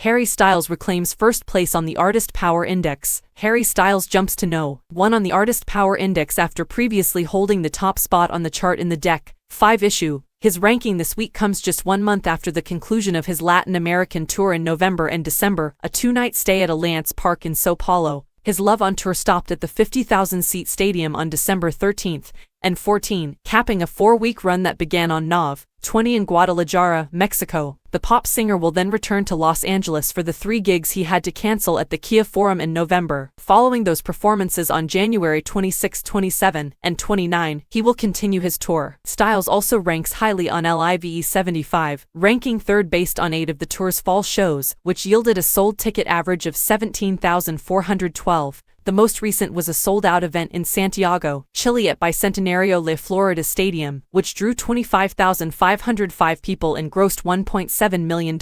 Harry Styles reclaims first place on the Artist Power Index. Harry Styles jumps to No. 1 on the Artist Power Index after previously holding the top spot on the chart in the Deck 5 issue. His ranking this week comes just 1 month after the conclusion of his Latin American tour in November and December, a 2-night stay at Allianz Park in São Paulo. His Love on Tour stopped at the 50,000-seat stadium on December 13 and 14, capping a 4-week run that began on Nov. 20 in Guadalajara, Mexico. The pop singer will then return to Los Angeles for the 3 gigs he had to cancel at the Kia Forum in November. Following those performances on January 26, 27, and 29, he will continue his tour. Styles also ranks highly on Live 75, ranking 3rd based on 8 of the tour's fall shows, which yielded a sold ticket average of 17,412. The most recent was a sold-out event in Santiago, Chile at Bicentenario La Florida Stadium, which drew 25,505 people and grossed $1.7 million.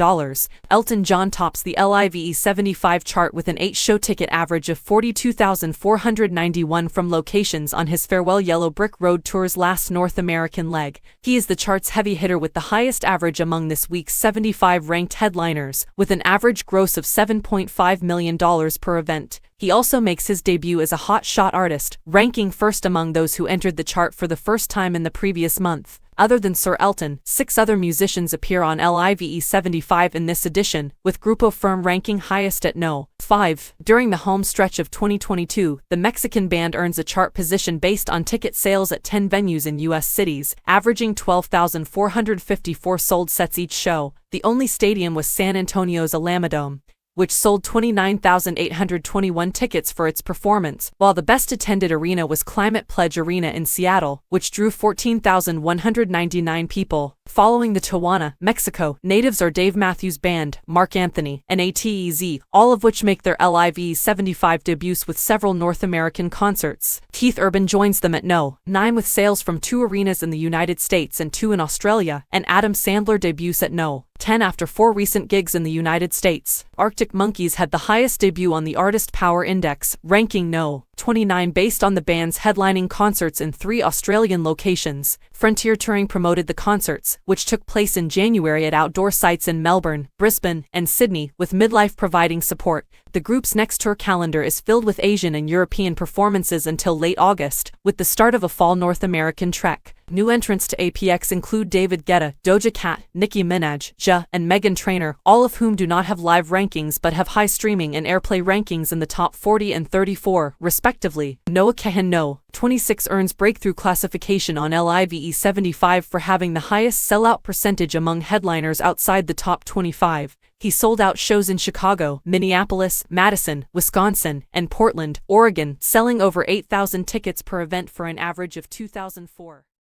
Elton John tops the Live 75 chart with an 8-show ticket average of 42,491 from locations on his Farewell Yellow Brick Road tour's last North American leg. He is the chart's heavy hitter with the highest average among this week's 75 ranked headliners, with an average gross of $7.5 million per event. He also makes his debut as a hot shot artist, ranking first among those who entered the chart for the first time in the previous month. Other than Sir Elton, 6 other musicians appear on Live 75 in this edition, with Grupo Firme ranking highest at No. 5. During the home stretch of 2022, the Mexican band earns a chart position based on ticket sales at 10 venues in U.S. cities, averaging 12,454 sold sets each show. The only stadium was San Antonio's Alamodome, which sold 29,821 tickets for its performance, while the best-attended arena was Climate Pledge Arena in Seattle, which drew 14,199 people. Following the Tijuana, Mexico, natives are Dave Matthews Band, Mark Anthony, and ATEZ, all of which make their Live 75 debuts with several North American concerts. Keith Urban joins them at No. 9 with sales from 2 arenas in the United States and 2 in Australia, and Adam Sandler debuts at No. 10 after 4 recent gigs in the United States. Arctic Monkeys had the highest debut on the Artist Power Index, ranking No. 29 based on the band's headlining concerts in 3 Australian locations. Frontier Touring promoted the concerts, which took place in January at outdoor sites in Melbourne, Brisbane, and Sydney, with Midlife providing support. The group's next tour calendar is filled with Asian and European performances until late August, with the start of a fall North American trek. New entrants to APX include David Guetta, Doja Cat, Nicki Minaj, Ja, and Meghan Trainor, all of whom do not have live rankings but have high streaming and airplay rankings in the top 40 and 34, respectively. Noah Kahan No. 26 earns breakthrough classification on Live 75 for having the highest sellout percentage among headliners outside the top 25. He sold out shows in Chicago, Minneapolis, Madison, Wisconsin, and Portland, Oregon, selling over 8,000 tickets per event for an average of 2,004.